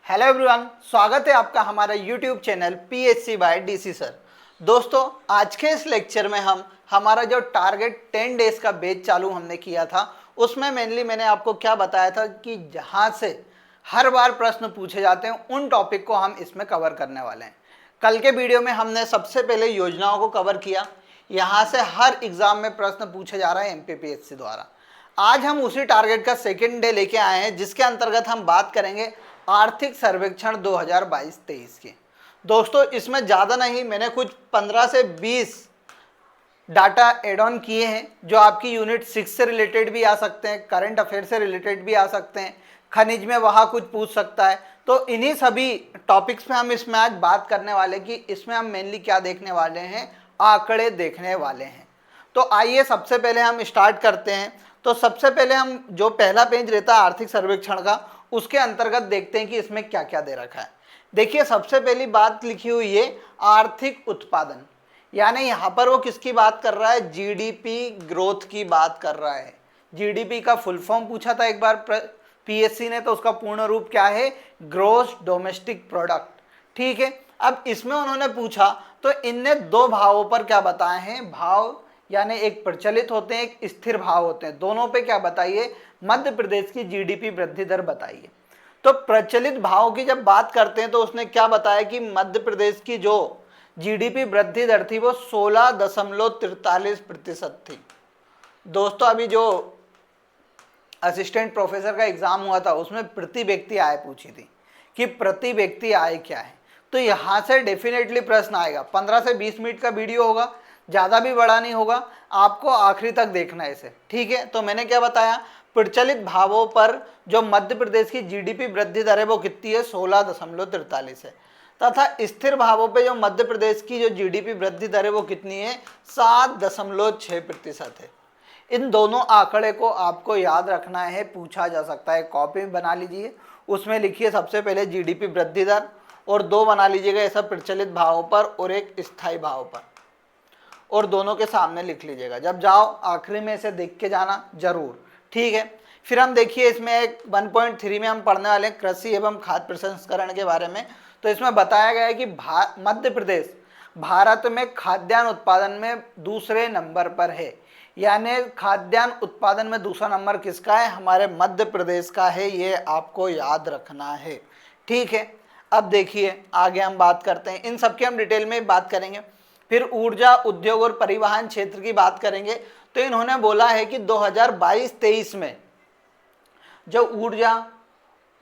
Hello everyone, स्वागत है आपका हमारा YouTube channel PHC by DC sir. दोस्तों, आज के इस लेक्चर में हम हमारा जो टारगेट 10 डेज का बैच चालू हमने किया था, उसमें मेनली मैंने आपको क्या बताया था कि जहां से हर बार प्रश्न पूछे जाते हैं उन टॉपिक को हम इसमें कवर करने वाले हैं। कल के वीडियो में हमने सबसे पहले योजनाओं को कवर किया। यहाँ से हर एग्जाम में प्रश्न पूछे जा रहे हैं एमपीपीएससी द्वारा। आज हम उसी टारगेट का सेकेंड डे लेके आए हैं, जिसके अंतर्गत हम बात करेंगे आर्थिक सर्वेक्षण 2022-23 की। दोस्तों, इसमें ज़्यादा नहीं, मैंने कुछ 15 से 20 डाटा एड ऑन किए हैं जो आपकी यूनिट 6 से रिलेटेड भी आ सकते हैं, करंट अफेयर से रिलेटेड भी आ सकते हैं, खनिज में वहाँ कुछ पूछ सकता है। तो इन्हीं सभी टॉपिक्स पे हम इसमें आज बात करने वाले कि इसमें हम मेनली क्या देखने वाले हैं, आंकड़े देखने वाले हैं। तो आइए सबसे पहले हम स्टार्ट करते हैं। तो सबसे पहले हम जो पहला पेज रहता है आर्थिक सर्वेक्षण का, उसके अंतर्गत देखते हैं कि इसमें क्या क्या दे रखा है। देखिए, सबसे पहली बात लिखी हुई है आर्थिक उत्पादन, यानी यहाँ पर वो किसकी बात कर रहा है, जीडीपी ग्रोथ की बात कर रहा है। जीडीपी का फुल फॉर्म पूछा था एक बार पीएससी ने, तो उसका पूर्ण रूप क्या है, ग्रोस डोमेस्टिक प्रोडक्ट। ठीक है, अब इसमें उन्होंने पूछा तो इनने दो भावों पर क्या बताए हैं, भाव यानी एक प्रचलित होते हैं, एक स्थिर भाव होते हैं। दोनों पे क्या बताइए, मध्य प्रदेश की जीडीपी वृद्धि दर बताइए। तो प्रचलित भाव की जब बात करते हैं तो उसने क्या बताया कि मध्य प्रदेश की जो जीडीपी वृद्धि दर थी वो 16.43% थी। दोस्तों, अभी जो असिस्टेंट प्रोफेसर का एग्जाम हुआ था उसमें प्रति व्यक्ति आय पूछी थी कि प्रति व्यक्ति आय क्या है। तो यहाँ से डेफिनेटली प्रश्न आएगा। 15 से 20 मिनट का वीडियो होगा, ज़्यादा भी बड़ा नहीं होगा, आपको आखिरी तक देखना है इसे। ठीक है, तो मैंने क्या बताया, प्रचलित भावों पर जो मध्य प्रदेश की जीडीपी वृद्धि दर है वो कितनी है, 16.43 है, तथा स्थिर भावों पे जो मध्य प्रदेश की जो जीडीपी वृद्धि दर है वो कितनी है, 7.6% है। इन दोनों आंकड़े को आपको याद रखना है, पूछा जा सकता है। कॉपी बना लीजिए, उसमें लिखिए सबसे पहले जीडीपी वृद्धि दर और दो बना लीजिएगा ऐसा प्रचलित भावों पर और एक स्थायी भाव पर, और दोनों के सामने लिख लीजिएगा। जब जाओ आखिरी में इसे देख के जाना जरूर। ठीक है, फिर हम देखिए इसमें एक 1.3 में हम पढ़ने वाले हैं कृषि एवं खाद्य प्रसंस्करण के बारे में। तो इसमें बताया गया है कि मध्य प्रदेश भारत में खाद्यान्न उत्पादन में दूसरे नंबर पर है, यानी खाद्यान्न उत्पादन में दूसरा नंबर किसका है, हमारे मध्य प्रदेश का है। ये आपको याद रखना है। ठीक है, अब देखिए आगे हम बात करते हैं, इन सबकी हम डिटेल में बात करेंगे। फिर ऊर्जा, उद्योग और परिवहन क्षेत्र की बात करेंगे। तो इन्होंने बोला है कि 2022-23 में जो ऊर्जा,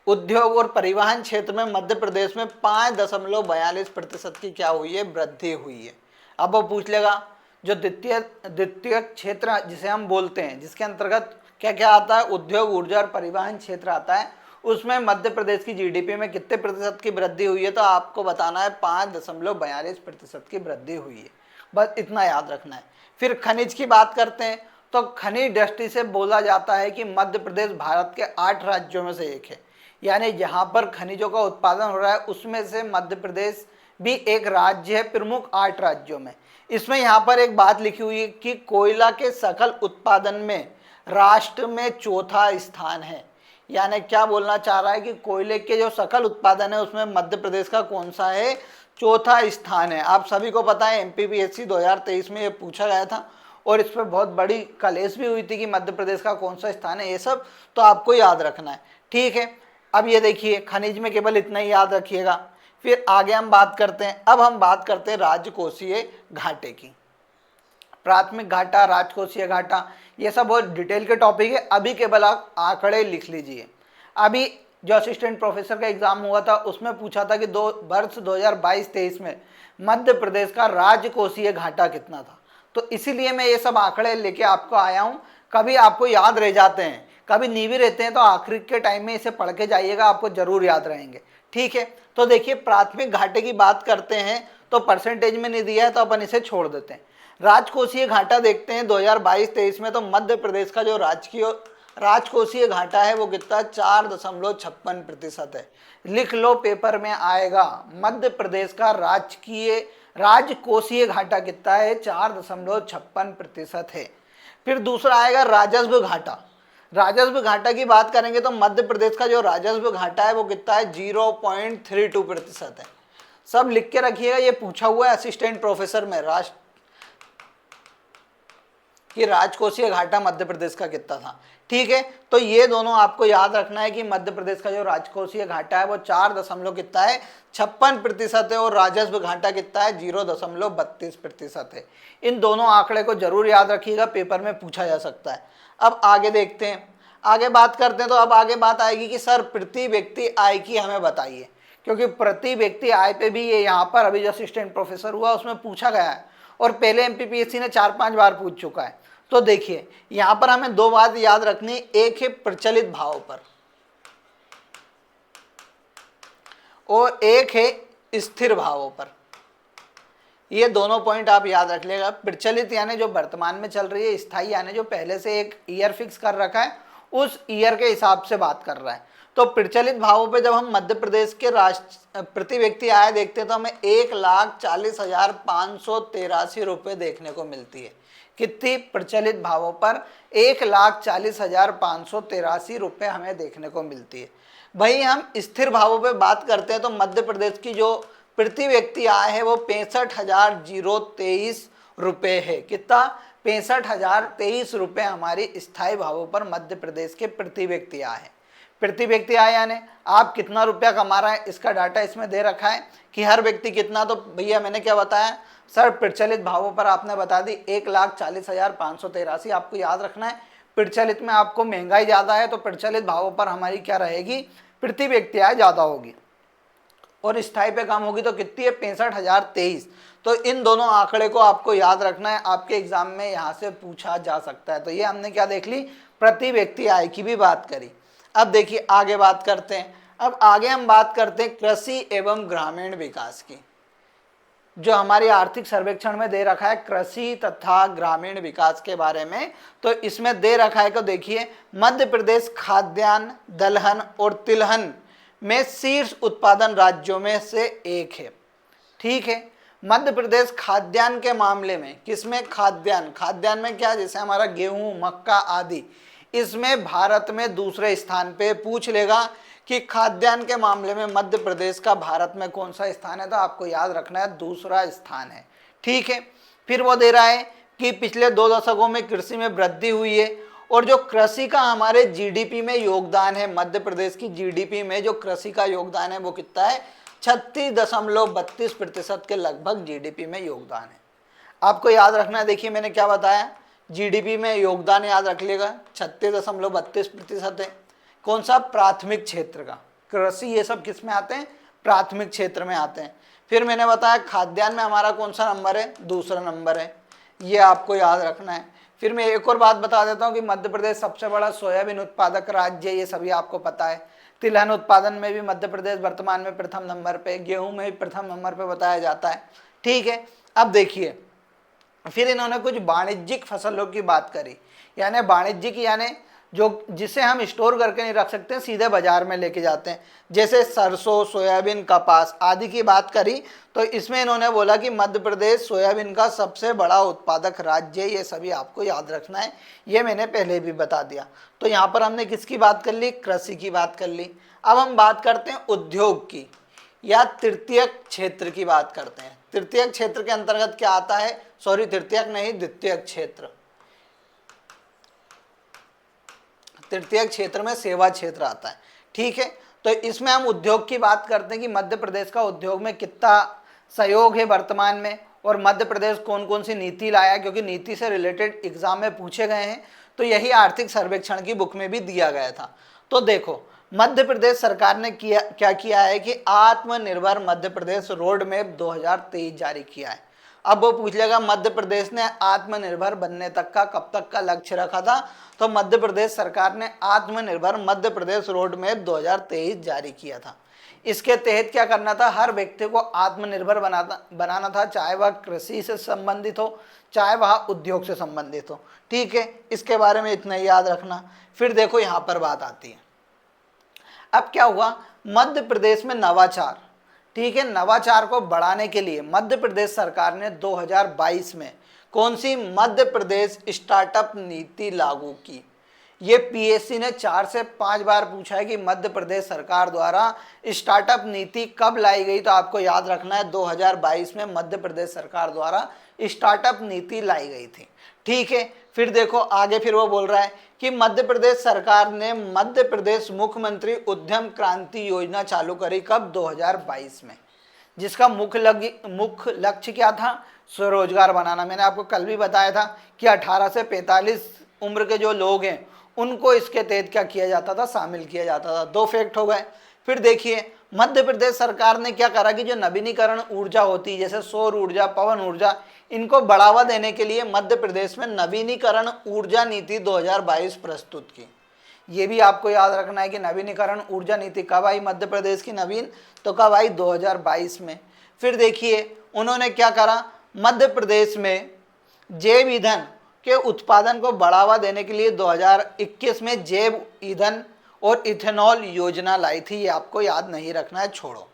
उद्योग और परिवहन क्षेत्र में मध्य प्रदेश में 5.42% की क्या हुई है, वृद्धि हुई है। अब वो पूछ लेगा जो द्वितीय क्षेत्र जिसे हम बोलते हैं, जिसके अंतर्गत क्या क्या आता है, उद्योग, ऊर्जा और परिवहन क्षेत्र आता है, उसमें मध्य प्रदेश की जीडीपी में कितने प्रतिशत की वृद्धि हुई है, तो आपको बताना है 5.42% की वृद्धि हुई है। बस इतना याद रखना है। फिर खनिज की बात करते हैं तो खनिज दृष्टि से बोला जाता है कि मध्य प्रदेश भारत के 8 राज्यों में से एक है, यानी जहाँ पर खनिजों का उत्पादन हो रहा है उसमें से मध्य प्रदेश भी एक राज्य है, प्रमुख 8 राज्यों में। इसमें यहाँ पर एक बात लिखी हुई है कि कोयला के सकल उत्पादन में राष्ट्र में चौथा स्थान है। यानी क्या बोलना चाह रहा है कि कोयले के जो सकल उत्पादन है उसमें मध्य प्रदेश का कौन सा है, चौथा स्थान है। आप सभी को पता है एमपीपीएससी 2023 में ये पूछा गया था और इस पर बहुत बड़ी कलेश भी हुई थी कि मध्य प्रदेश का कौन सा स्थान है। ये सब तो आपको याद रखना है। ठीक है, अब ये देखिए खनिज में केवल इतना ही याद रखिएगा। फिर आगे हम बात करते हैं, अब हम बात करते हैं राजकोषीय घाटे की। प्राथमिक घाटा, राजकोषीय घाटा, ये सब बहुत डिटेल के टॉपिक है। अभी केवल आप आंकड़े लिख लीजिए। अभी जो असिस्टेंट प्रोफेसर का एग्जाम हुआ था उसमें पूछा था कि वर्ष 2022-23 में मध्य प्रदेश का राजकोषीय घाटा कितना था। तो इसीलिए मैं ये सब आंकड़े लेके आपको आया हूँ। कभी आपको याद रह जाते हैं, कभी नहीं भी रहते हैं, तो आखिरी के टाइम में इसे पढ़ के जाइएगा, आपको जरूर याद रहेंगे। ठीक है, तो देखिए प्राथमिक घाटे की बात करते हैं तो परसेंटेज में नहीं दिया है तो अपन इसे छोड़ देते हैं। राजकोषीय घाटा देखते हैं 2022-23 में, तो मध्य प्रदेश का जो राजकोषीय घाटा है वो कितना, 4.56% है। लिख लो, पेपर में आएगा, मध्य प्रदेश का राजकोषीय घाटा कितना है, 4.56% है। फिर दूसरा आएगा राजस्व घाटा। राजस्व घाटा की बात करेंगे तो मध्य प्रदेश का जो राजस्व घाटा है वो कितना है, 0.32% है। सब लिख के रखिएगा, ये पूछा हुआ है असिस्टेंट प्रोफेसर में कि राजकोषीय घाटा मध्य प्रदेश का कितना था। ठीक है, तो ये दोनों आपको याद रखना है कि मध्य प्रदेश का जो राजकोषीय घाटा है वो 4 दशमलव कितना है, 56% है, और राजस्व घाटा कितना है, 0.32% है। इन दोनों आंकड़े को जरूर याद रखिएगा, पेपर में पूछा जा सकता है। अब आगे देखते हैं, आगे बात करते हैं। तो अब आगे बात आएगी कि सर प्रति व्यक्ति आय की हमें बताइए, क्योंकि प्रति व्यक्ति आय पे भी ये यहाँ पर अभी जो असिस्टेंट प्रोफेसर हुआ उसमें पूछा गया है, और पहले एमपीपीएससी ने 4-5 बार पूछ चुका है। तो देखिए यहां पर हमें 2 बात याद रखनी, एक है प्रचलित भाव पर और एक है स्थिर भावों पर। ये दोनों पॉइंट आप याद रख लेगा। प्रचलित यानी जो वर्तमान में चल रही है, स्थायी यानी जो पहले से एक ईयर फिक्स कर रखा है, उस ईयर के हिसाब से बात कर रहा है। तो प्रचलित भावों पे जब हम मध्य प्रदेश के प्रति व्यक्ति आय देखते हैं तो हमें 1,40,583 रुपये देखने को मिलती है। कितनी? प्रचलित भावों पर 1,40,583 रुपये हमें देखने को मिलती है। भाई हम स्थिर भावों पे बात करते हैं तो मध्य प्रदेश की जो प्रति व्यक्ति आय है वो 65,023 रुपये है। कितना? 65,023 रुपये हमारी स्थायी भावों पर मध्य प्रदेश के प्रति व्यक्ति आय है। प्रति व्यक्ति आय यानी आप कितना रुपया कमा रहे हैं, इसका डाटा इसमें दे रखा है कि हर व्यक्ति कितना। तो भैया मैंने क्या बताया सर, प्रचलित भावों पर आपने बता दी 1,40,583 आपको याद रखना है। प्रचलित में आपको महंगाई ज़्यादा है तो प्रचलित भावों पर हमारी क्या रहेगी, प्रति व्यक्ति आय ज़्यादा होगी, और स्थायी पे कम होगी। तो कितनी है? 65,023। तो इन दोनों आंकड़े को आपको याद रखना है, आपके एग्जाम में यहाँ से पूछा जा सकता है। तो ये हमने क्या देख ली, प्रति व्यक्ति आय की भी बात करी। अब देखिए आगे बात करते हैं। अब आगे हम बात करते हैं कृषि एवं ग्रामीण विकास की, जो हमारी आर्थिक सर्वेक्षण में दे रखा है कृषि तथा ग्रामीण विकास के बारे में। तो इसमें दे रखा है कि देखिए मध्य प्रदेश खाद्यान्न, दलहन और तिलहन में शीर्ष उत्पादन राज्यों में से एक है। ठीक है, मध्य प्रदेश खाद्यान्न के मामले में, किसमें? खाद्यान्न में क्या, जैसे हमारा गेहूं, मक्का आदि, इसमें भारत में दूसरे स्थान पे पूछ लेगा कि खाद्यान्न के मामले में मध्य प्रदेश का भारत में कौन सा स्थान है। तो आपको याद रखना है दूसरा स्थान है। ठीक है, फिर वो दे रहा है कि पिछले 2 दशकों में कृषि में वृद्धि हुई है, और जो कृषि का हमारे जीडीपी में योगदान है, मध्य प्रदेश की जीडीपी में जो कृषि का योगदान है वो कितना है? 36.32% के लगभग जीडीपी में योगदान है। आपको याद रखना है, देखिए मैंने क्या बताया, जीडीपी में योगदान याद रख लेगा 36.32% है। कौन सा? प्राथमिक क्षेत्र का। कृषि ये सब किस में आते हैं? प्राथमिक क्षेत्र में आते हैं। फिर मैंने बताया खाद्यान्न में हमारा कौन सा नंबर है? दूसरा नंबर है, ये आपको याद रखना है। फिर मैं एक और बात बता देता हूँ कि मध्य प्रदेश सबसे बड़ा सोयाबीन उत्पादक राज्य है, ये सभी आपको पता है। तिलहन उत्पादन में भी मध्य प्रदेश वर्तमान में प्रथम नंबर पे, गेहूं में भी प्रथम नंबर पे बताया जाता है। ठीक है, अब देखिए फिर इन्होंने कुछ वाणिज्यिक फसलों की बात करी, यानी वाणिज्यिक यानी जो जिसे हम स्टोर करके नहीं रख सकते, सीधे बाजार में लेके जाते हैं, जैसे सरसों, सोयाबीन, कपास आदि की बात करी। तो इसमें इन्होंने बोला कि मध्य प्रदेश सोयाबीन का सबसे बड़ा उत्पादक राज्य है। ये सभी आपको याद रखना है, ये मैंने पहले भी बता दिया। तो यहाँ पर हमने किसकी बात कर ली? कृषि की बात कर ली। अब हम बात करते हैं उद्योग की या तृतीयक क्षेत्र की बात करते हैं। तृतीयक क्षेत्र के अंतर्गत क्या आता है? सॉरी, तृतीयक नहीं, द्वितीयक क्षेत्र। तृतीयक क्षेत्र में सेवा क्षेत्र आता है। ठीक है, तो इसमें हम उद्योग की बात करते हैं कि मध्य प्रदेश का उद्योग में कितना सहयोग है वर्तमान में, और मध्य प्रदेश कौन कौन सी नीति लाया, क्योंकि नीति से रिलेटेड एग्जाम में पूछे गए हैं। तो यही आर्थिक सर्वेक्षण की बुक में भी दिया गया था। तो देखो मध्य प्रदेश सरकार ने क्या किया है कि आत्मनिर्भर मध्य प्रदेश रोड मैप 2023 जारी किया है। अब वो पूछ लेगा मध्य प्रदेश ने आत्मनिर्भर बनने तक का कब तक का लक्ष्य रखा था? तो मध्य प्रदेश सरकार ने आत्मनिर्भर मध्य प्रदेश रोड मैप 2023 जारी किया था। इसके तहत क्या करना था? हर व्यक्ति को आत्मनिर्भर बनाना था, चाहे वह कृषि से संबंधित हो, चाहे वह उद्योग से संबंधित हो। ठीक है, इसके बारे में इतना ही याद रखना। फिर देखो यहाँ पर बात आती है, अब क्या हुआ? मध्य प्रदेश में नवाचार। ठीक है, नवाचार को बढ़ाने के लिए मध्य प्रदेश सरकार ने 2022 में कौन सी? मध्य प्रदेश स्टार्टअप नीति लागू की। ये पीएससी ने 4 से 5 बार पूछा है कि मध्य प्रदेश सरकार द्वारा स्टार्टअप नीति कब लाई गई। तो आपको याद रखना है 2022 में मध्य प्रदेश सरकार द्वारा स्टार्टअप नीति लाई गई थी। ठीक है, फिर देखो आगे, फिर वो बोल रहा है कि मध्य प्रदेश सरकार ने मध्य प्रदेश मुख्यमंत्री उद्यम क्रांति योजना चालू करी कब, 2022 में, जिसका मुख्य लक्ष्य क्या था, स्वरोजगार बनाना। मैंने आपको कल भी बताया था कि 18 से 45 उम्र के जो लोग हैं उनको इसके तहत क्या किया जाता था, शामिल किया जाता था। 2 फैक्ट हो गए। फिर देखिए मध्य प्रदेश सरकार ने क्या करा कि जो नवीनीकरण ऊर्जा होती है, जैसे सौर ऊर्जा, पवन ऊर्जा, इनको बढ़ावा देने के लिए मध्य प्रदेश में नवीनीकरण ऊर्जा नीति 2022 प्रस्तुत की। ये भी आपको याद रखना है कि नवीनीकरण ऊर्जा नीति कब आई मध्य प्रदेश की नवीन, तो कब आई, 2022 में। फिर देखिए उन्होंने क्या करा, मध्य प्रदेश में जैव ईंधन के उत्पादन को बढ़ावा देने के लिए 2021 में जैव ईंधन और इथेनॉल योजना लाई थी। ये आपको याद नहीं रखना है, छोड़ो।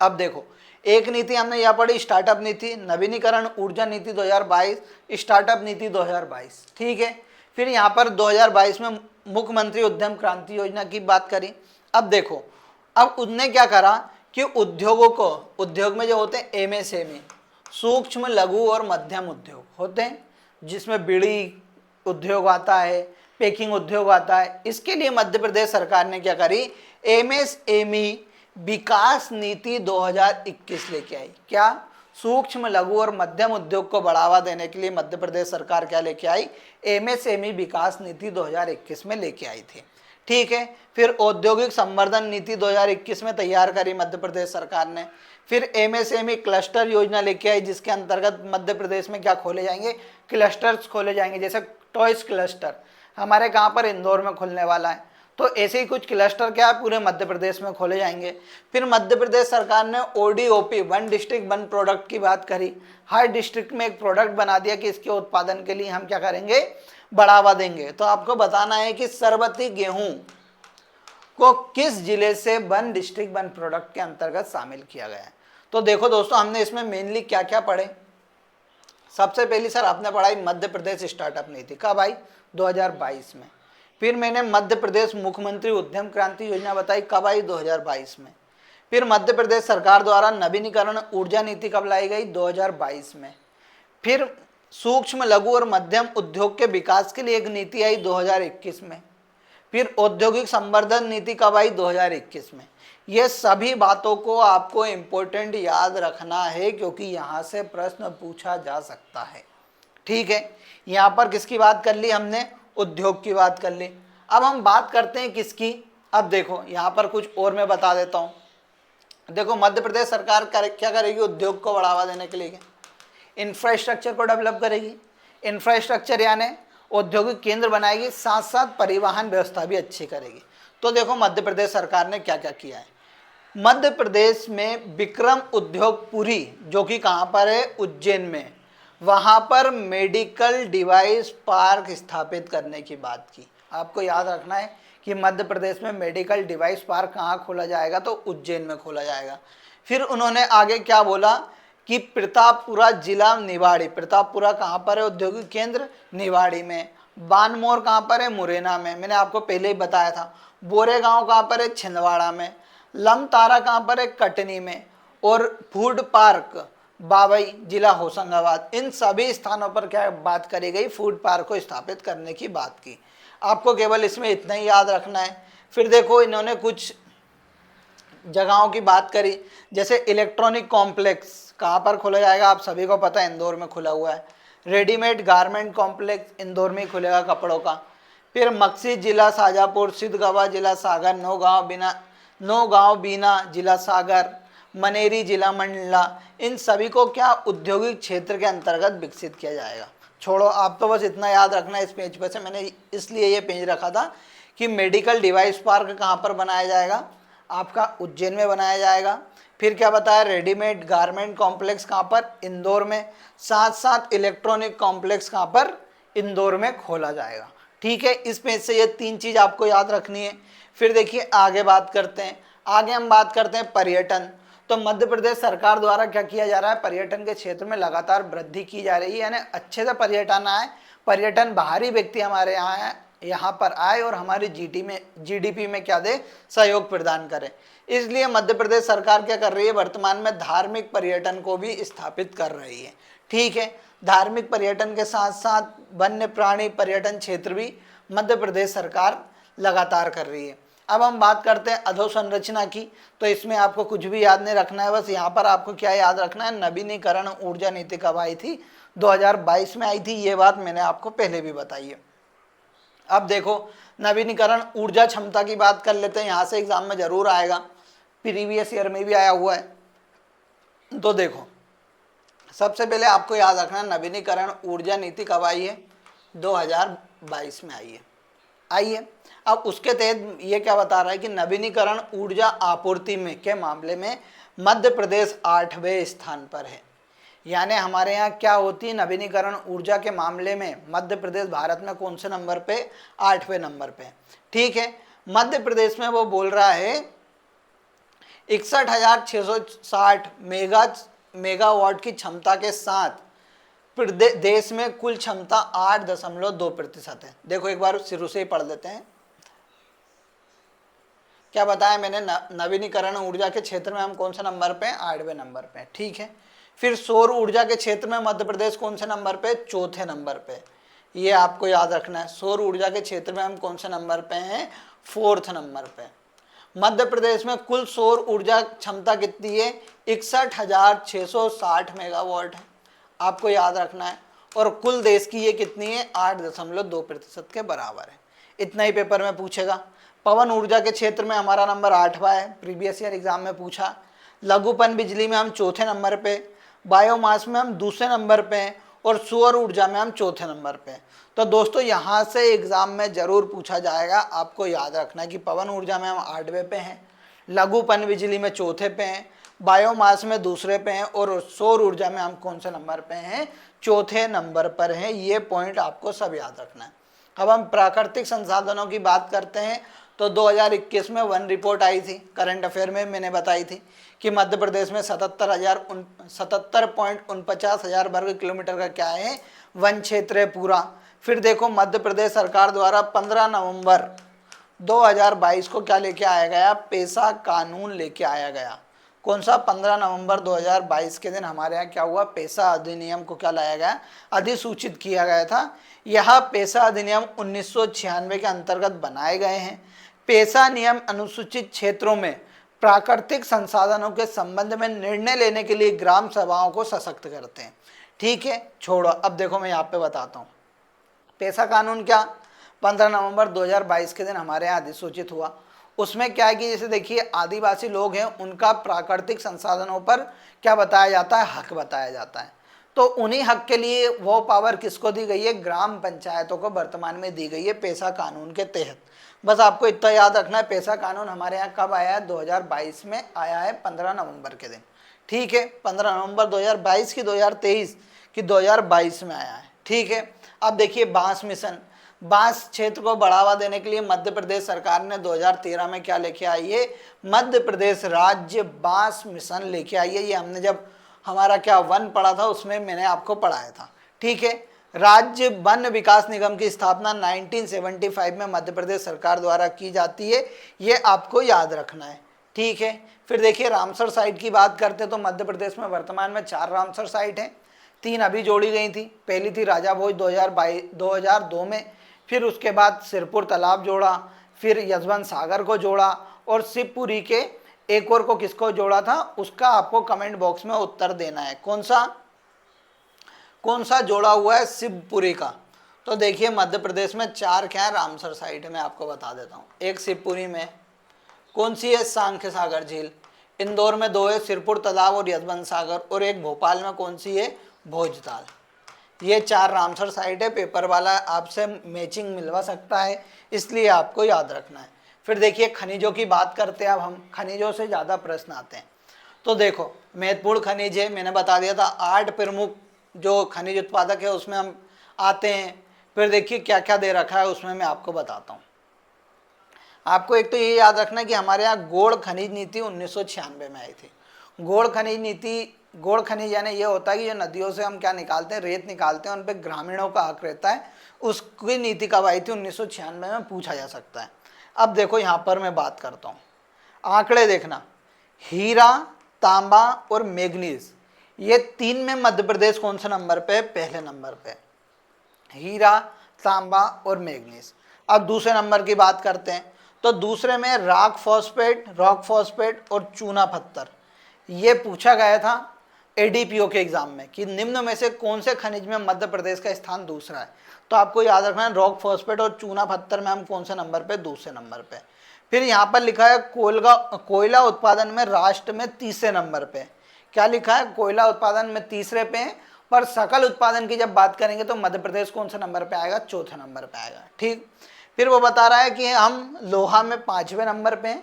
अब देखो एक नीति हमने यहाँ पढ़ी, स्टार्टअप नीति, नवीनीकरण ऊर्जा नीति 2022, स्टार्टअप नीति 2022। ठीक है, फिर यहाँ पर 2022 में मुख्यमंत्री उद्यम क्रांति योजना की बात करी। अब देखो, अब उसने क्या करा कि उद्योगों को, उद्योग में जो होते हैं एमएसएमई, सूक्ष्म लघु और मध्यम उद्योग होते हैं, जिसमें बीड़ी उद्योग आता है, पैकिंग उद्योग आता है। इसके लिए मध्य प्रदेश सरकार ने क्या करी, एमएसएमई विकास नीति 2021 लेके आई। क्या, सूक्ष्म लघु और मध्यम उद्योग को बढ़ावा देने के लिए मध्य प्रदेश सरकार क्या लेके आई, एमएसएमई विकास नीति 2021 में लेके आई थी। ठीक है, फिर औद्योगिक संवर्धन नीति 2021 में तैयार करी मध्य प्रदेश सरकार ने। फिर एमएसएमई क्लस्टर योजना लेके आई, जिसके अंतर्गत मध्य प्रदेश में क्या खोले जाएंगे, क्लस्टर्स खोले जाएंगे। जैसे टॉयज क्लस्टर हमारे कहाँ पर, इंदौर में खुलने वाला है, तो ऐसे ही कुछ क्लस्टर क्या है पूरे मध्य प्रदेश में खोले जाएंगे। फिर मध्य प्रदेश सरकार ने ODOP, one district one product की बात करी। हर डिस्ट्रिक्ट में एक प्रोडक्ट बना दिया कि इसके उत्पादन के लिए हम क्या करेंगे, बढ़ावा देंगे। तो आपको बताना है कि सरबती गेहूं को किस जिले से वन डिस्ट्रिक्ट वन प्रोडक्ट के अंतर्गत शामिल किया गया है। तो देखो दोस्तों, हमने इसमें मेनली क्या क्या पढ़े। सबसे पहली सर आपने पढ़ाई मध्य प्रदेश स्टार्टअप नीति, कब आई, 2022 में। फिर मैंने मध्य प्रदेश मुख्यमंत्री उद्यम क्रांति योजना बताई, कब आई, 2022 में। फिर मध्य प्रदेश सरकार द्वारा नवीनीकरण ऊर्जा नीति कब लाई गई, 2022 में। फिर सूक्ष्म लघु और मध्यम उद्योग के विकास के लिए एक नीति आई 2021 में। फिर औद्योगिक संवर्धन नीति कब आई, 2021 में। ये सभी बातों को आपको इम्पोर्टेंट याद रखना है, क्योंकि यहाँ से प्रश्न पूछा जा सकता है। ठीक है, यहाँ पर किसकी बात कर ली हमने, उद्योग की बात कर ली। अब हम बात करते हैं किसकी, अब देखो यहाँ पर कुछ और मैं बता देता हूँ। देखो मध्य प्रदेश सरकार क्या करेगी, उद्योग को बढ़ावा देने के लिए इंफ्रास्ट्रक्चर को डेवलप करेगी। इंफ्रास्ट्रक्चर यानी औद्योगिक केंद्र बनाएगी, साथ साथ परिवहन व्यवस्था भी अच्छी करेगी। तो देखो मध्य प्रदेश सरकार ने क्या क्या किया है। मध्य प्रदेश में विक्रम उद्योगपुरी, जो कि कहाँ पर है, उज्जैन में, वहाँ पर मेडिकल डिवाइस पार्क स्थापित करने की बात की। आपको याद रखना है कि मध्य प्रदेश में मेडिकल डिवाइस पार्क कहाँ खोला जाएगा, तो उज्जैन में खोला जाएगा। फिर उन्होंने आगे क्या बोला कि प्रतापपुरा जिला निवाड़ी, प्रतापपुरा कहाँ पर है, औद्योगिक केंद्र निवाड़ी में। बानमोर कहाँ पर है, मुरैना में, मैंने आपको पहले ही बताया था। बोरेगांव कहाँ पर है, छिंदवाड़ा में। लमतारा कहाँ पर है, कटनी में। और फूड पार्क बाबई, जिला होशंगाबाद। इन सभी स्थानों पर क्या बात करी गई, फूड पार्क को स्थापित करने की बात की। आपको केवल इसमें इतना ही याद रखना है। फिर देखो इन्होंने कुछ जगहों की बात करी, जैसे इलेक्ट्रॉनिक कॉम्प्लेक्स कहाँ पर खोला जाएगा, आप सभी को पता है इंदौर में खुला हुआ है। रेडीमेड गारमेंट कॉम्प्लेक्स इंदौर में ही खुलेगा कपड़ों का। फिर मक्सी जिला शाजापुर, सिद्धगवा जिला सागर, नौगांव बीना जिला सागर, मनेरी जिला मंडला, इन सभी को क्या औद्योगिक क्षेत्र के अंतर्गत विकसित किया जाएगा। छोड़ो, आप तो बस इतना याद रखना है इस पेज पर से, मैंने इसलिए ये पेज रखा था कि मेडिकल डिवाइस पार्क कहाँ पर बनाया जाएगा, आपका उज्जैन में बनाया जाएगा। फिर क्या बताया, रेडीमेड गारमेंट कॉम्प्लेक्स कहाँ पर, इंदौर में। साथ साथ इलेक्ट्रॉनिक कॉम्प्लेक्स कहाँ पर, इंदौर में खोला जाएगा। ठीक है, इस पेज से ये 3 चीज़ आपको याद रखनी है। फिर देखिए आगे बात करते हैं, आगे हम बात करते हैं पर्यटन। तो मध्य प्रदेश सरकार द्वारा क्या किया जा रहा है, पर्यटन के क्षेत्र में लगातार वृद्धि की जा रही है, यानी अच्छे से पर्यटन आए, पर्यटन बाहरी व्यक्ति हमारे यहाँ यहाँ पर आए और हमारी जीडीपी में क्या दे, सहयोग प्रदान करे। इसलिए मध्य प्रदेश सरकार क्या कर रही है, वर्तमान में धार्मिक पर्यटन को भी स्थापित कर रही है। ठीक है, धार्मिक पर्यटन के साथ साथ वन्य प्राणी पर्यटन क्षेत्र भी मध्य प्रदेश सरकार लगातार कर रही है। अब हम बात करते हैं अधोसंरचना की, तो इसमें आपको कुछ भी याद नहीं रखना है, बस यहाँ पर आपको क्या याद रखना है, नवीनीकरण ऊर्जा नीति कब आई थी, 2022 में आई थी। ये बात मैंने आपको पहले भी बताई है। अब देखो नवीनीकरण ऊर्जा क्षमता की बात कर लेते हैं, यहाँ से एग्जाम में जरूर आएगा, प्रीवियस ईयर में भी आया हुआ है। तो देखो सबसे पहले आपको याद रखना है नवीनीकरण ऊर्जा नीति कब आई है, 2022 में आई है। अब उसके तहत ये क्या बता रहा है कि नवीनीकरण ऊर्जा आपूर्ति में के मामले में मध्य प्रदेश 8वें स्थान पर है। यानी हमारे यहाँ क्या होती है, नवीनीकरण ऊर्जा के मामले में मध्य प्रदेश भारत में कौन से नंबर पे, 8वें नंबर पे। ठीक है, मध्य प्रदेश में वो बोल रहा है 61,660 मेगावाट की क्षमता के साथ देश में कुल क्षमता 8.2% है। देखो एक बार शुरू से ही पढ़ लेते हैं, क्या बताया मैंने, नवीनीकरण ऊर्जा के क्षेत्र में हम कौन से नंबर पे, 8वें नंबर पे। ठीक है, फिर सौर ऊर्जा के क्षेत्र में मध्य प्रदेश कौन से नंबर पे, 4थे नंबर पे। ये आपको याद रखना है, सौर ऊर्जा के क्षेत्र में हम कौन से नंबर पे हैं, 4th नंबर पे। मध्य प्रदेश में कुल सौर ऊर्जा क्षमता कितनी है, 61,660 मेगावाट है, आपको याद रखना है। और कुल देश की ये कितनी है, 8.2% के बराबर है। इतना ही पेपर में पूछेगा। पवन ऊर्जा के क्षेत्र में हमारा नंबर 8वां है, प्रीवियस ईयर एग्जाम में पूछा। लघुपन बिजली में हम 4थे नंबर पे, बायोमास में हम 2रे नंबर पे हैं, और सौर ऊर्जा में हम 4थे नंबर पे हैं। तो दोस्तों यहाँ से एग्जाम में जरूर पूछा जाएगा, आपको याद रखना है कि पवन ऊर्जा में हम 8वें पे हैं, लघुपन बिजली में 4थे पे हैं, बायोमास में 2रे पे हैं, और सौर ऊर्जा में हम कौन से नंबर पे हैं, 4थे नंबर पर हैं। ये पॉइंट आपको सब याद रखना है। अब हम प्राकृतिक संसाधनों की बात करते हैं, तो 2021 में वन रिपोर्ट आई थी, करंट अफेयर में मैंने बताई थी कि मध्य प्रदेश में 77.49 हजार वर्ग किलोमीटर का क्या है, वन क्षेत्र है पूरा। फिर देखो मध्य प्रदेश सरकार द्वारा 15 नवंबर 2022 को क्या लेके आया गया, पेसा कानून लेके आया गया। कौन सा, 15 नवंबर 2022 के दिन हमारे यहाँ क्या हुआ, पेसा अधिनियम को क्या लाया गया, अधिसूचित किया गया था। यह पेसा अधिनियम 1996 के अंतर्गत बनाए गए हैं। पेसा नियम अनुसूचित क्षेत्रों में प्राकृतिक संसाधनों के संबंध में निर्णय लेने के लिए ग्राम सभाओं को सशक्त करते हैं। ठीक है, छोड़ो, अब देखो मैं यहाँ पे बताता हूँ पेसा कानून क्या, 15 नवंबर 2022 के दिन हमारे यहाँ अधिसूचित हुआ। उसमें क्या है कि जैसे देखिए आदिवासी लोग हैं, उनका प्राकृतिक संसाधनों पर क्या बताया जाता है, हक बताया जाता है। तो उन्हीं हक के लिए वो पावर किसको दी गई है, ग्राम पंचायतों को वर्तमान में दी गई है पेसा कानून के तहत। बस आपको इतना याद रखना है, पेसा कानून हमारे यहाँ कब आया है, 2022 में आया है, 15 नवंबर के दिन। ठीक है, 15 नवंबर 2022 की 2023 की 2022 में आया है। ठीक है, अब देखिए बांस मिशन, बांस क्षेत्र को बढ़ावा देने के लिए मध्य प्रदेश सरकार ने 2013 में क्या लेके आई है, मध्य प्रदेश राज्य बांस मिशन लेके आई है। ये हमने जब हमारा क्या वन पढ़ा था उसमें मैंने आपको पढ़ाया था। ठीक है, राज्य वन विकास निगम की स्थापना 1975 में मध्य प्रदेश सरकार द्वारा की जाती है, ये आपको याद रखना है। ठीक है, फिर देखिए रामसर साइट की बात करते हैं तो मध्य प्रदेश में वर्तमान में 4 रामसर साइट हैं, 3 अभी जोड़ी गई थी। पहली थी राजा भोज 2002 में, फिर उसके बाद सिरपुर तालाब जोड़ा, फिर यशवंत सागर को जोड़ा, और शिवपुरी के एक और को किसको जोड़ा था, उसका आपको कमेंट बॉक्स में उत्तर देना है। कौन सा जोड़ा हुआ है, शिवपुरी का। तो देखिए मध्य प्रदेश में 4 क्या है रामसर साइट है, मैं आपको बता देता हूँ। एक शिवपुरी में कौन सी है, सांख्य सागर झील। इंदौर में 2 है, सिरपुर तालाब और यशवंत सागर, और एक भोपाल में कौन सी है, भोजताल। ये 4 रामसर साइट है। पेपर वाला आपसे मैचिंग मिलवा सकता है, इसलिए आपको याद रखना है। फिर देखिए खनिजों की बात करते हैं, अब हम खनिजों से ज़्यादा प्रश्न आते हैं। तो देखो महत्वपूर्ण खनिज है, मैंने बता दिया था 8 प्रमुख जो खनिज उत्पादक है उसमें हम आते हैं। फिर देखिए क्या क्या दे रखा है उसमें मैं आपको बताता हूँ। आपको एक तो ये याद रखना है कि हमारे यहाँ गौड़ खनिज नीति 1996 में आई थी। गौड़ खनिज नीति, गौड़ खनिज यानी ये होता है कि जो नदियों से हम क्या निकालते हैं, रेत निकालते हैं, उन पर ग्रामीणों का हक रहता है उसकी नीति कब आई थी? 1996 में पूछा जा सकता है। अब देखो यहाँ पर मैं बात करता हूँ, आंकड़े देखना, हीरा, तांबा और मैग्नीज, ये तीन में मध्य प्रदेश कौन से नंबर पे? पहले नंबर पे, हीरा, तांबा और मैग्नीज। अब दूसरे नंबर की बात करते हैं, तो दूसरे में रॉक फॉस्फेट और चूना पत्थर। ये पूछा गया था एडीपीओ के एग्जाम में कि निम्न में से कौन से खनिज में मध्य प्रदेश का स्थान दूसरा है। तो आपको याद रखना है रॉक फॉस्फेट और चूना पत्थर में हम कौन से नंबर पे? दूसरे नंबर पे। फिर यहाँ पर लिखा है कोयला उत्पादन में राष्ट्र में तीसरे नंबर पे। क्या लिखा है? कोयला उत्पादन में तीसरे पे, पर सकल उत्पादन की जब बात करेंगे तो मध्य प्रदेश कौन से नंबर पे आएगा? चौथे नंबर पे आएगा। ठीक, फिर वो बता रहा है कि हम लोहा में 5वें नंबर पे,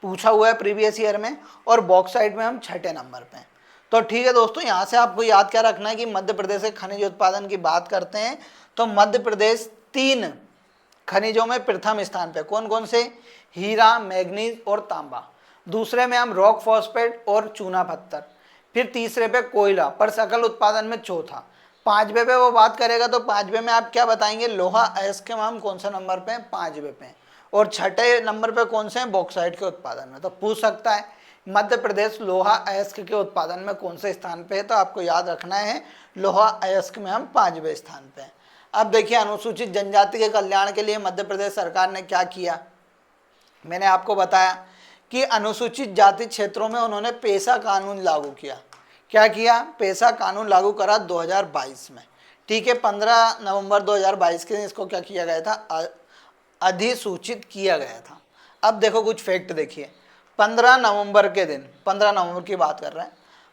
पूछा हुआ है प्रीवियस ईयर में, और बॉक्साइट में हम 6ठे नंबर पे। तो ठीक है दोस्तों, यहाँ से आपको याद क्या रखना है कि मध्य प्रदेश के खनिज उत्पादन की बात करते हैं तो मध्य प्रदेश 3 खनिजों में प्रथम स्थान पे। कौन कौन से? हीरा, मैग्नीज और तांबा। दूसरे में हम रॉक फॉस्फेट और चूना पत्थर। फिर तीसरे पे कोयला, पर सकल उत्पादन में चौथा। 5वें पे वो बात करेगा तो 5वें में आप क्या बताएंगे? लोहा अयस्क में हम कौन सा नंबर पे? 5वें पे। और 6ठे नंबर पे कौन से हैं? बॉक्साइट के उत्पादन में। तो पूछ सकता है मध्य प्रदेश लोहा अयस्क के उत्पादन में कौन से स्थान पे है? तो आपको याद रखना है लोहा अयस्क में हम 5वें स्थान पे हैं। अब देखिए, अनुसूचित जनजाति के कल्याण के लिए मध्य प्रदेश सरकार ने क्या किया? मैंने आपको बताया कि अनुसूचित जाति क्षेत्रों में उन्होंने पेशा कानून लागू किया। क्या किया? पेशा कानून लागू करा 2022 में। ठीक है, 15 नवंबर 2022 के दिन इसको क्या किया गया था? अधिसूचित किया गया था। अब देखो कुछ फैक्ट देखिए, 15 नवंबर के दिन, 15 नवंबर की बात कर रहे हैं,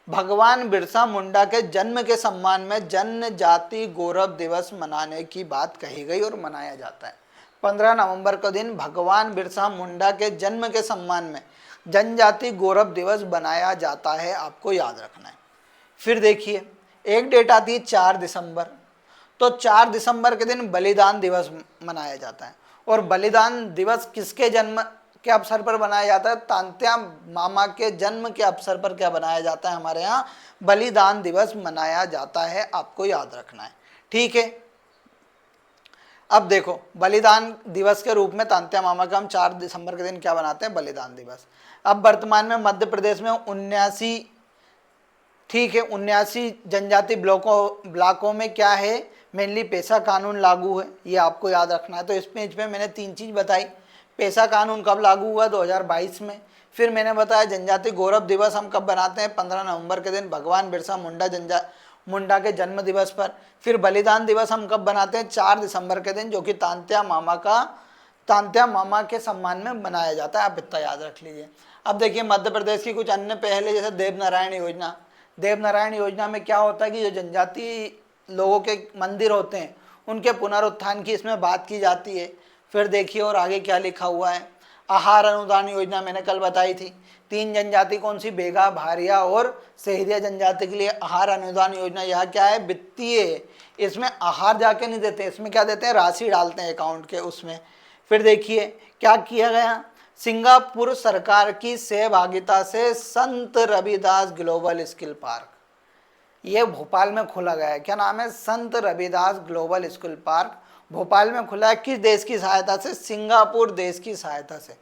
भगवान बिरसा मुंडा के जन्म के सम्मान में जनजाति गौरव दिवस मनाने की बात कही गई और मनाया जाता है। 15 नवंबर को दिन भगवान बिरसा मुंडा के जन्म के सम्मान में जनजाति गौरव दिवस बनाया जाता है, आपको याद रखना है। फिर देखिए, एक डेट आती है 4 दिसंबर, तो 4 दिसंबर के दिन बलिदान दिवस मनाया जाता है। और बलिदान दिवस किसके जन्म के अवसर पर बनाया जाता है? तांत्या मामा के जन्म के अवसर पर क्या बनाया जाता है? हमारे यहाँ बलिदान दिवस मनाया जाता है, आपको याद रखना है। ठीक है, अब देखो, बलिदान दिवस के रूप में तांत्या मामा का हम 4 दिसंबर के दिन क्या बनाते हैं? बलिदान दिवस। अब वर्तमान में मध्य प्रदेश में 79, ठीक है, 79 जनजाति ब्लॉकों में क्या है? मेनली पेशा कानून लागू है, ये आपको याद रखना है। तो इस पेज पे मैंने 3 चीज़ बताई। पेशा कानून कब लागू हुआ? 2022 में। फिर मैंने बताया जनजाति गौरव दिवस हम कब बनाते हैं? 15 नवंबर के दिन, भगवान बिरसा मुंडा के जन्म दिवस पर। फिर बलिदान दिवस हम कब बनाते हैं? 4 दिसंबर के दिन, जो कि तांत्या मामा के सम्मान में मनाया जाता है। आप इतना याद रख लीजिए। अब देखिए, मध्य प्रदेश की कुछ अन्य पहले, जैसे देवनारायण योजना। देवनारायण योजना में क्या होता है कि जो जनजाति लोगों के मंदिर होते हैं उनके पुनरुत्थान की इसमें बात की जाती है। फिर देखिए और आगे क्या लिखा हुआ है। आहार अनुदान योजना मैंने कल बताई थी। 3 जनजाति कौन सी? बेगा, भारिया और सेहरिया जनजाति के लिए आहार अनुदान योजना। यह क्या है? वित्तीय, इसमें आहार जाके नहीं देते, इसमें क्या देते हैं? राशि डालते हैं अकाउंट के उसमें। फिर देखिए क्या किया गया, सिंगापुर सरकार की सहभागिता से संत रविदास ग्लोबल स्किल पार्क, ये भोपाल में खोला गया है। क्या नाम है? संत Ravidas global skill park Bhopal में खुला है। किस देश की सहायता से? सिंगापुर देश की सहायता से।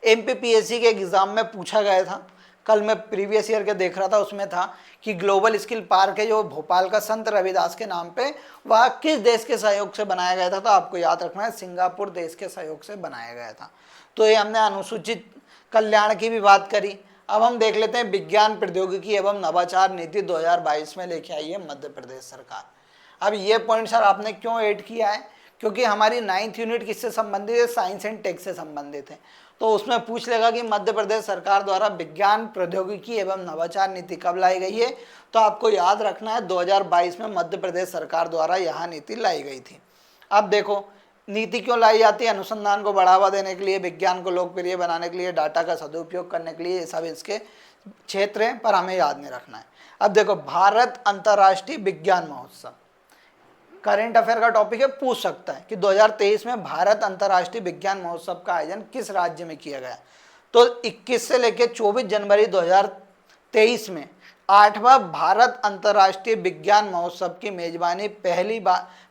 एमपीपीएससी के एग्जाम में पूछा गया था, कल मैं प्रीवियस ईयर के देख रहा था, उसमें था कि ग्लोबल स्किल पार्क है जो भोपाल का संत रविदास के नाम पे, वह किस देश के सहयोग से बनाया गया था? तो आपको याद रखना है सिंगापुर देश के सहयोग से बनाया गया था। तो ये हमने अनुसूचित कल्याण की भी बात करी। अब हम देख लेते हैं विज्ञान प्रौद्योगिकी एवं नवाचार नीति 2022 में लेके आई है मध्य प्रदेश सरकार। अब ये पॉइंट सर आपने क्यों ऐड किया है? क्योंकि हमारी 9th यूनिट किससे संबंधित है? साइंस एंड टेक से संबंधित है। तो उसमें पूछ लेगा कि मध्य प्रदेश सरकार द्वारा विज्ञान प्रौद्योगिकी एवं नवाचार नीति कब लाई गई है? तो आपको याद रखना है 2022 में मध्य प्रदेश सरकार द्वारा यह नीति लाई गई थी। अब देखो नीति क्यों लाई जाती है? अनुसंधान को बढ़ावा देने के लिए, विज्ञान को लोकप्रिय बनाने के लिए, डाटा का सदुपयोग करने के लिए, ये सब इसके क्षेत्र हैं, पर हमें याद नहीं रखना है। अब देखो, भारत अंतर्राष्ट्रीय विज्ञान महोत्सव करेंट अफेयर का टॉपिक है, पूछ सकता है कि 2023 में भारत अंतर्राष्ट्रीय विज्ञान महोत्सव का आयोजन किस राज्य में किया गया? तो 21 से लेकर 24 जनवरी 2023 में 8वां भारत अंतर्राष्ट्रीय विज्ञान महोत्सव की मेजबानी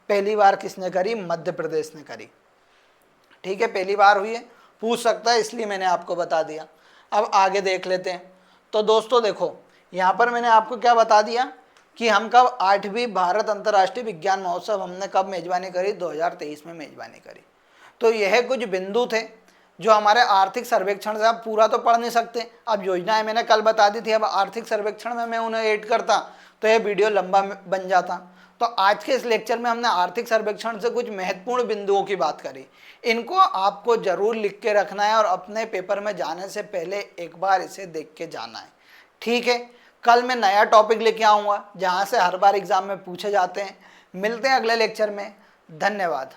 पहली बार किसने करी? मध्य प्रदेश ने करी। ठीक है, पहली बार हुई है, पूछ सकता है, इसलिए मैंने आपको बता दिया। अब आगे देख लेते हैं। तो दोस्तों देखो, यहाँ पर मैंने आपको क्या बता दिया कि हम कब 8वीं भारत अंतर्राष्ट्रीय विज्ञान महोत्सव हमने कब मेजबानी करी? 2023 में मेजबानी करी। तो यह कुछ बिंदु थे जो हमारे आर्थिक सर्वेक्षण से, आप पूरा तो पढ़ नहीं सकते, अब योजनाएं मैंने कल बता दी थी, अब आर्थिक सर्वेक्षण में मैं उन्हें ऐड करता तो यह वीडियो लंबा बन जाता। तो आज के इस लेक्चर में हमने आर्थिक सर्वेक्षण से कुछ महत्वपूर्ण बिंदुओं की बात करी। इनको आपको जरूर लिख के रखना है और अपने पेपर में जाने से पहले एक बार इसे देख के जाना है। ठीक है, कल मैं नया टॉपिक लेके आऊँगा जहाँ से हर बार एग्जाम में पूछे जाते हैं। मिलते हैं अगले लेक्चर में। धन्यवाद।